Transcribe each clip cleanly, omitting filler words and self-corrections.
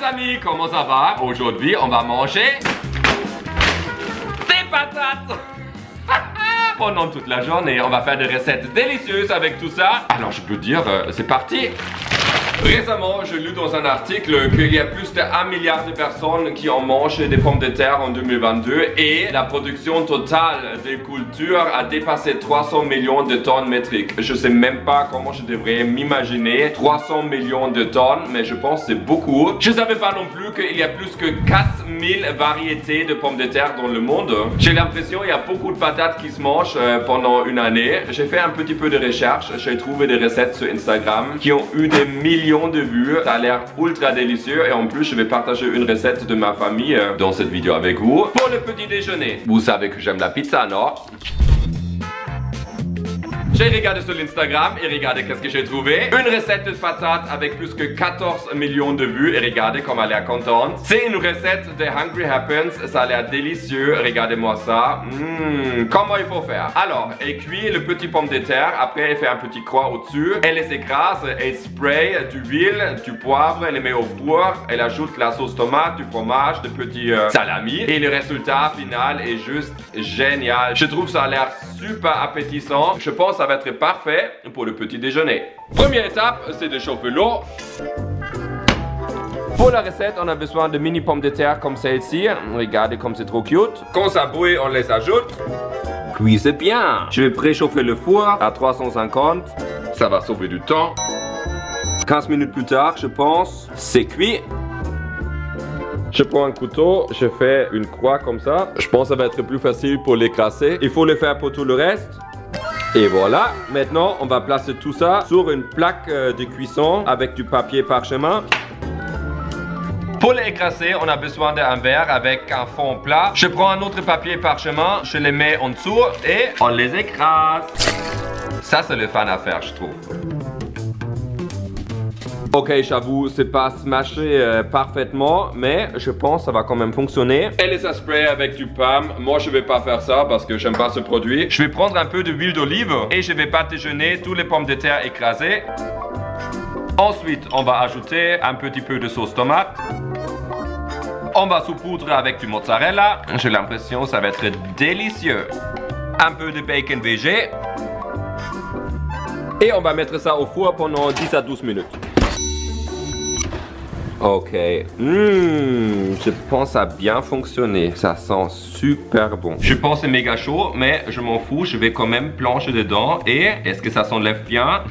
amis, comment ça va? Aujourd'hui, on va manger des patates pendant toute la journée. On va faire des recettes délicieuses avec tout ça. Alors je peux dire, c'est parti. Récemment, j'ai lu dans un article qu'il y a plus de 1 milliard de personnes qui en mangent des pommes de terre en 2022 et la production totale des cultures a dépassé 300 millions de tonnes métriques. Je sais même pas comment je devrais m'imaginer 300 millions de tonnes, mais je pense que c'est beaucoup. Je savais pas non plus qu'il y a plus que 4000 variétés de pommes de terre dans le monde. J'ai l'impression qu'il y a beaucoup de patates qui se mangent pendant une année. J'ai fait un petit peu de recherche, j'ai trouvé des recettes sur Instagram qui ont eu des millions de vues. Ça a l'air ultra délicieux et en plus je vais partager une recette de ma famille dans cette vidéo avec vous. Pour le petit déjeuner, vous savez que j'aime la pizza, non? J'ai regardé sur l'Instagram et regardez qu'est-ce que j'ai trouvé. Une recette de patates avec plus que 14 millions de vues et regardez comme elle est contente. C'est une recette de Hungry Happens, ça a l'air délicieux, regardez-moi ça. Comment il faut faire? Alors, elle cuit le petit pomme de terre, après elle fait un petit croix au-dessus, elle les écrase, elle spray du huile, du poivre, elle les met au four, elle ajoute la sauce tomate, du fromage, de petits salami et le résultat final est juste génial. Je trouve ça a l'air super appétissant. Je pense que ça va être parfait pour le petit déjeuner. Première étape, c'est de chauffer l'eau. Pour la recette, on a besoin de mini pommes de terre comme celle-ci. Regardez comme c'est trop cute. Quand ça bouille, on les ajoute. Cuisez bien. Je vais préchauffer le four à 350. Ça va sauver du temps. 15 minutes plus tard, je pense, c'est cuit. Je prends un couteau, je fais une croix comme ça. Je pense que ça va être plus facile pour l'écraser. Il faut le faire pour tout le reste. Et voilà, maintenant on va placer tout ça sur une plaque de cuisson avec du papier parchemin. Pour l'écraser, on a besoin d'un verre avec un fond plat. Je prends un autre papier parchemin, je les mets en dessous et on les écrase. Ça c'est le fun à faire, je trouve. Ok, j'avoue, c'est pas smashé parfaitement, mais je pense que ça va quand même fonctionner. Elle les a spray avec du PAM. Moi, je vais pas faire ça parce que j'aime pas ce produit. Je vais prendre un peu d'huile d'olive et je vais badigeonner tous les pommes de terre écrasées. Ensuite, on va ajouter un petit peu de sauce tomate. On va saupoudrer avec du mozzarella. J'ai l'impression que ça va être délicieux. Un peu de bacon végé. Et on va mettre ça au four pendant 10 à 12 minutes. Ok, je pense que ça a bien fonctionné. Ça sent super bon. Je pense que c'est méga chaud, mais je m'en fous. Je vais quand même plancher dedans. Et est-ce que ça s'enlève bien?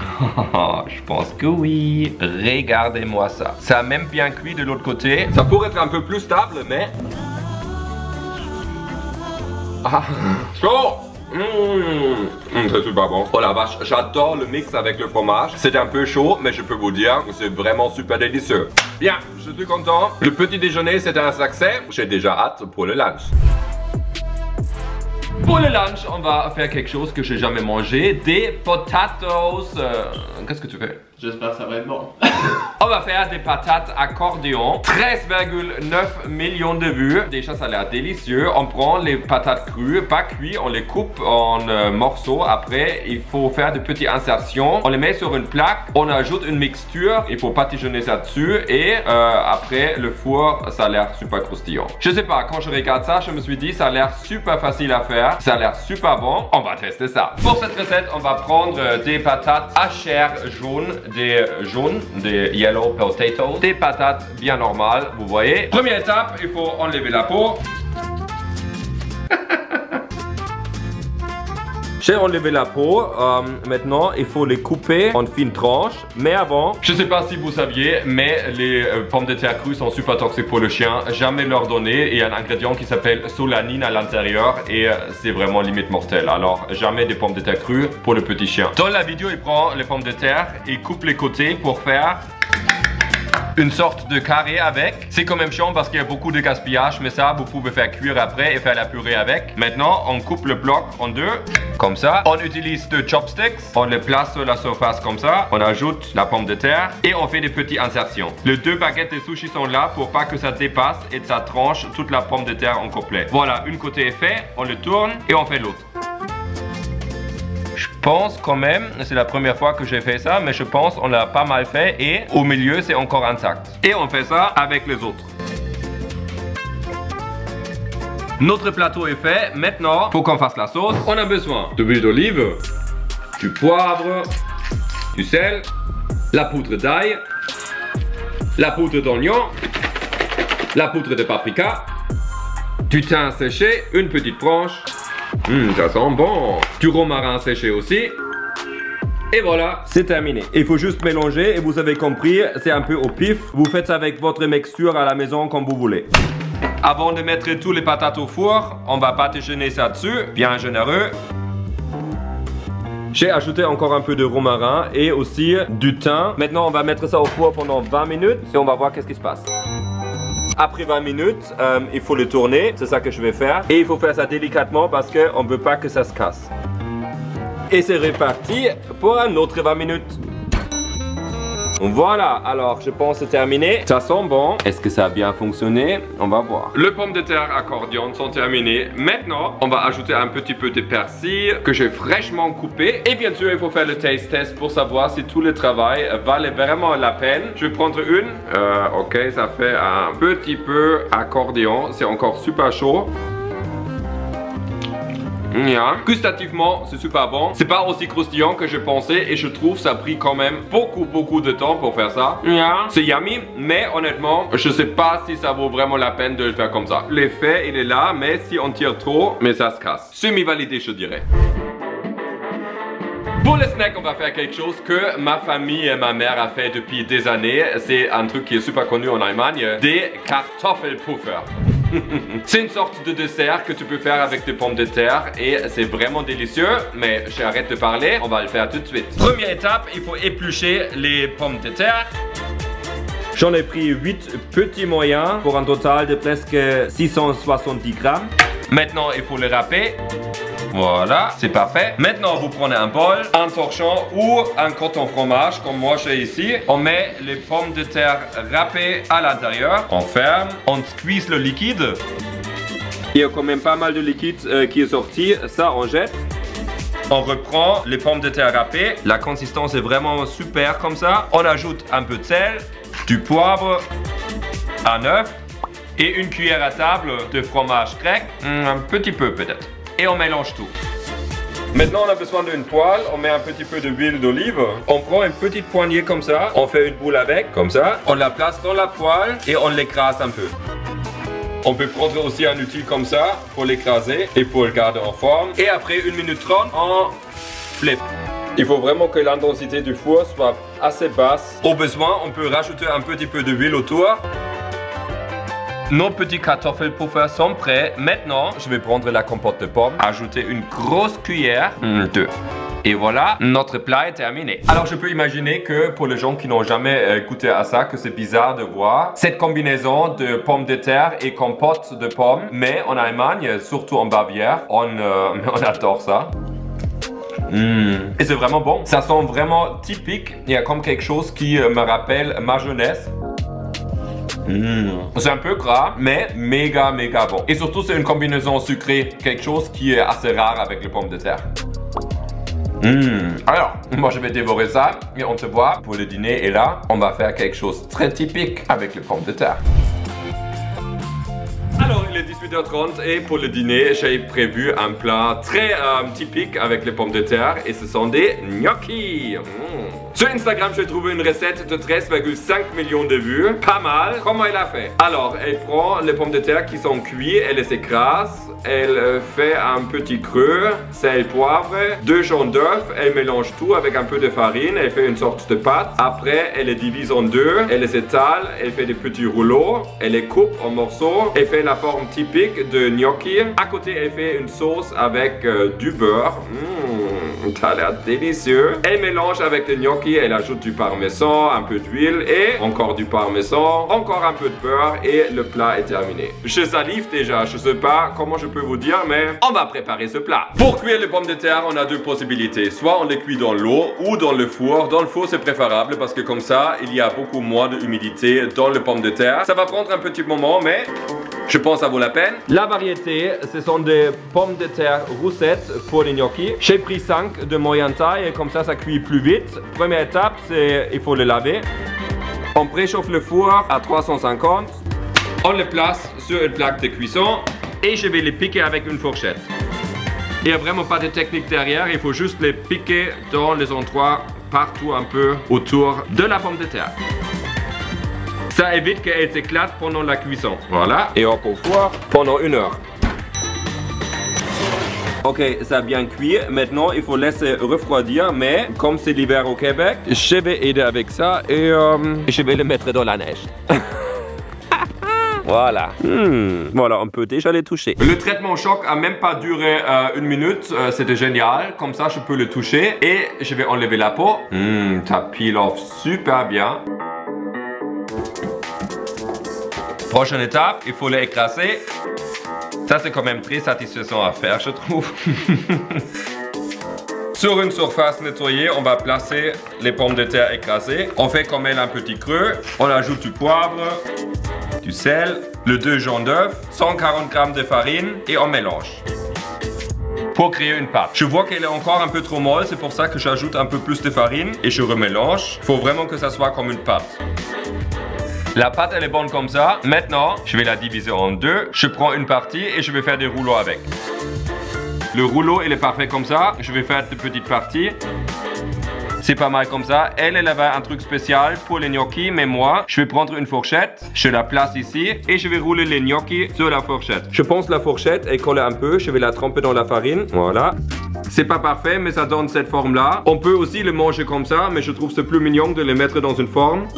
Je pense que oui. Regardez-moi ça. Ça a même bien cuit de l'autre côté. Ça pourrait être un peu plus stable, mais... Ah, chaud! C'est super bon. Oh la vache, j'adore le mix avec le fromage. C'est un peu chaud, mais je peux vous dire que c'est vraiment super délicieux. Bien, je suis content. Le petit déjeuner, c'était un succès. J'ai déjà hâte pour le lunch. Pour le lunch, on va faire quelque chose que j'ai jamais mangé. Des potatoes. Qu'est-ce que tu fais? J'espère que ça va être bon. On va faire des patates accordéon. 13,9 millions de vues. Déjà, ça a l'air délicieux. On prend les patates crues, pas cuites. On les coupe en morceaux. Après, il faut faire des petites insertions. On les met sur une plaque. On ajoute une mixture. Il faut badigeonner ça dessus. Et après, le four, ça a l'air super croustillant. Je sais pas, quand je regarde ça, je me suis dit, ça a l'air super facile à faire. Ça a l'air super bon. On va tester ça. Pour cette recette, on va prendre des patates à chair jaune. Des yellow potatoes, des patates bien normales, vous voyez. Première étape, il faut enlever la peau. J'ai enlevé la peau, maintenant il faut les couper en fines tranches, mais avant, je sais pas si vous saviez, mais les pommes de terre crues sont super toxiques pour le chien, jamais leur donner. Il y a un ingrédient qui s'appelle solanine à l'intérieur et c'est vraiment limite mortel, alors jamais des pommes de terre crues pour le petit chien. Dans la vidéo, il prend les pommes de terre, il coupe les côtés pour faire une sorte de carré avec. C'est quand même chiant parce qu'il y a beaucoup de gaspillage, mais ça, vous pouvez faire cuire après et faire la purée avec. Maintenant, on coupe le bloc en deux, comme ça. On utilise deux chopsticks, on les place sur la surface comme ça. On ajoute la pomme de terre et on fait des petites insertions. Les deux baguettes de sushi sont là pour pas que ça dépasse et que ça tranche toute la pomme de terre en complet. Voilà, une côté est fait, on le tourne et on fait l'autre. Je pense quand même, c'est la première fois que j'ai fait ça, mais je pense on l'a pas mal fait et au milieu c'est encore intact. Et on fait ça avec les autres. Notre plateau est fait. Maintenant, faut qu'on fasse la sauce. On a besoin de l'huile d'olive, du poivre, du sel, la poudre d'ail, la poudre d'oignon, la poudre de paprika, du thym séché, une petite branche. Ça sent bon. Du romarin séché aussi. Et voilà, c'est terminé. Il faut juste mélanger et vous avez compris, c'est un peu au pif. Vous faites ça avec votre mixture à la maison comme vous voulez. Avant de mettre tous les patates au four, on va badigeonner ça dessus, bien généreux. J'ai ajouté encore un peu de romarin et aussi du thym. Maintenant, on va mettre ça au four pendant 20 minutes et on va voir qu'est-ce qui se passe. Après 20 minutes, il faut le tourner, c'est ça que je vais faire. Et il faut faire ça délicatement parce qu'on ne veut pas que ça se casse. Et c'est reparti pour un autre 20 minutes. Voilà, alors je pense que c'est terminé. Ça sent bon. Est-ce que ça a bien fonctionné? On va voir. Les pommes de terre accordion sont terminées. Maintenant, on va ajouter un petit peu de persil que j'ai fraîchement coupé. Et bien sûr, il faut faire le taste test pour savoir si tout le travail valait vraiment la peine. Je vais prendre une. Ok, ça fait un petit peu accordion. C'est encore super chaud. Gustativement, c'est super bon. C'est pas aussi croustillant que je pensais et je trouve ça a pris quand même beaucoup de temps pour faire ça. C'est yummy, mais honnêtement, je sais pas si ça vaut vraiment la peine de le faire comme ça. L'effet, il est là, mais si on tire trop, mais ça se casse. Semi-validé, je dirais. Pour le snack, on va faire quelque chose que ma famille et ma mère a fait depuis des années. C'est un truc qui est super connu en Allemagne, des Kartoffelpuffer. C'est une sorte de dessert que tu peux faire avec des pommes de terre et c'est vraiment délicieux, mais j'arrête de parler, on va le faire tout de suite. Première étape, il faut éplucher les pommes de terre. J'en ai pris 8 petits moyens pour un total de presque 670 grammes. Maintenant, il faut le râper. Voilà, c'est parfait. Maintenant, vous prenez un bol, un torchon ou un coton fromage comme moi j'ai ici. On met les pommes de terre râpées à l'intérieur. On ferme, on squeeze le liquide. Il y a quand même pas mal de liquide qui est sorti. Ça, on jette. On reprend les pommes de terre râpées. La consistance est vraiment super comme ça. On ajoute un peu de sel, du poivre, un œuf et une cuillère à table de fromage grec. Un petit peu peut-être. Et on mélange tout. Maintenant, on a besoin d'une poêle. On met un petit peu d'huile d'olive. On prend une petite poignée comme ça. On fait une boule avec, comme ça. On la place dans la poêle et on l'écrase un peu. On peut prendre aussi un outil comme ça pour l'écraser et pour le garder en forme. Et après 1 minute 30, on flip. Il faut vraiment que l'intensité du four soit assez basse. Au besoin, on peut rajouter un petit peu d'huile autour. Nos petits Kartoffelpuffer sont prêts. Maintenant, je vais prendre la compote de pommes, ajouter une grosse cuillère, 2. Et voilà, notre plat est terminé. Alors, je peux imaginer que pour les gens qui n'ont jamais goûté à ça, que c'est bizarre de voir cette combinaison de pommes de terre et compote de pommes. Mais en Allemagne, surtout en Bavière, on adore ça. Et c'est vraiment bon. Ça sent vraiment typique. Il y a comme quelque chose qui me rappelle ma jeunesse. C'est un peu gras, mais méga bon. Et surtout, c'est une combinaison sucrée, quelque chose qui est assez rare avec les pommes de terre. Alors, moi je vais dévorer ça et on se voit pour le dîner. Et là, on va faire quelque chose de très typique avec les pommes de terre. Alors, il est 18h30 et pour le dîner, j'ai prévu un plat très typique avec les pommes de terre et ce sont des gnocchis. Sur Instagram, j'ai trouvé une recette de 13,5 millions de vues. Pas mal. Comment elle a fait? Alors, elle prend les pommes de terre qui sont cuites, elle les écrase, elle fait un petit creux, sel, poivre, 2 jaunes d'œufs, elle mélange tout avec un peu de farine, elle fait une sorte de pâte. Après, elle les divise en deux, elle les étale, elle fait des petits rouleaux, elle les coupe en morceaux, elle fait la forme typique de gnocchi. À côté, elle fait une sauce avec du beurre. Ça a l'air délicieux. Elle mélange avec le gnocchi, elle ajoute du parmesan, un peu d'huile et encore du parmesan, encore un peu de beurre et le plat est terminé. Je salive déjà, je sais pas comment je peux vous dire, mais on va préparer ce plat. Pour cuire les pommes de terre, on a 2 possibilités. Soit on les cuit dans l'eau ou dans le four. Dans le four, c'est préférable parce que comme ça, il y a beaucoup moins d'humidité dans les pommes de terre. Ça va prendre un petit moment, mais Je pense que ça vaut la peine. La variété, ce sont des pommes de terre roussettes pour les gnocchis. J'ai pris 5 de moyenne taille et comme ça cuit plus vite. Première étape, c'est il faut le laver. On préchauffe le four à 350. On le place sur une plaque de cuisson et je vais les piquer avec une fourchette. Il n'y a vraiment pas de technique derrière, il faut juste les piquer dans les endroits partout un peu autour de la pomme de terre. Ça évite qu'elle s'éclate pendant la cuisson. Voilà, et hop au four pendant 1 heure. Ok, ça a bien cuit. Maintenant, il faut laisser refroidir, mais comme c'est l'hiver au Québec, je vais aider avec ça et je vais le mettre dans la neige. Voilà. Voilà, on peut déjà les toucher. Le traitement choc a même pas duré 1 minute. C'était génial. Comme ça, je peux le toucher et je vais enlever la peau. Ça peel off super bien. Prochaine étape, il faut les écraser. Ça, c'est quand même très satisfaisant à faire, je trouve. Sur une surface nettoyée, on va placer les pommes de terre écrasées. On fait comme elle un petit creux. On ajoute du poivre, du sel, le 2 jaunes d'œufs, 140 g de farine et on mélange pour créer une pâte. Je vois qu'elle est encore un peu trop molle, c'est pour ça que j'ajoute un peu plus de farine et je remélange. Il faut vraiment que ça soit comme une pâte. La pâte elle est bonne comme ça. Maintenant, je vais la diviser en 2. Je prends une partie et je vais faire des rouleaux avec. Le rouleau il est parfait comme ça. Je vais faire de petites parties. C'est pas mal comme ça. Elle avait un truc spécial pour les gnocchis, mais moi, je vais prendre une fourchette, je la place ici et je vais rouler les gnocchis sur la fourchette. Je pense la fourchette est collée un peu, je vais la tremper dans la farine. Voilà. C'est pas parfait, mais ça donne cette forme-là. On peut aussi le manger comme ça, mais je trouve c'est plus mignon de les mettre dans une forme.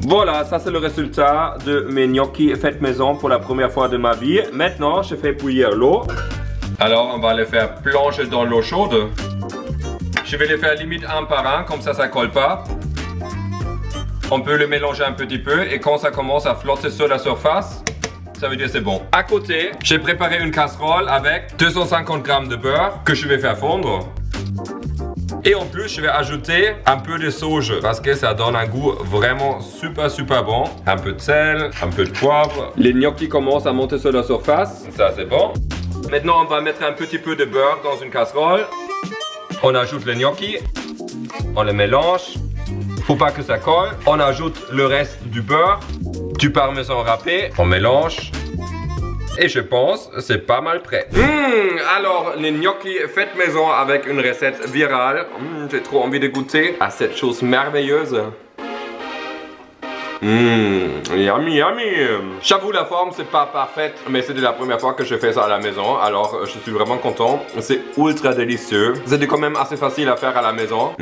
Voilà, ça c'est le résultat de mes gnocchis faits maison pour la première fois de ma vie. Maintenant, je fais bouillir l'eau. Alors, on va les faire plonger dans l'eau chaude. Je vais les faire limite un par un, comme ça colle pas. On peut le mélanger un petit peu et quand ça commence à flotter sur la surface, ça veut dire c'est bon. À côté, j'ai préparé une casserole avec 250 g de beurre que je vais faire fondre. Et en plus, je vais ajouter un peu de sauge parce que ça donne un goût vraiment super bon. Un peu de sel, un peu de poivre. Les gnocchis commencent à monter sur la surface. Ça, c'est bon. Maintenant, on va mettre un petit peu de beurre dans une casserole. On ajoute les gnocchis. On les mélange. Faut pas que ça colle. On ajoute le reste du beurre, du parmesan râpé. On mélange. Et je pense c'est pas mal prêt. Alors les gnocchis faits maison avec une recette virale. J'ai trop envie de goûter à cette chose merveilleuse. Yummy. J'avoue la forme c'est pas parfaite, mais c'était la première fois que je fais ça à la maison, alors je suis vraiment content. C'est ultra délicieux. C'était quand même assez facile à faire à la maison.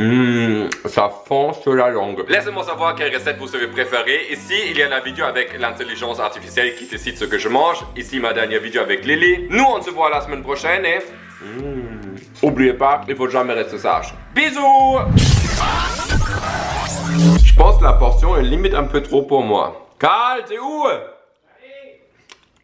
Ça fond sur la langue. Laissez-moi savoir quelle recette vous avez préférée. Ici il y a la vidéo avec l'intelligence artificielle qui décide ce que je mange. Ici ma dernière vidéo avec Lily. Nous on se voit la semaine prochaine et oubliez pas, il faut jamais rester sage. Bisous. Je pense que la portion est limite un peu trop pour moi. Carl, t'es où?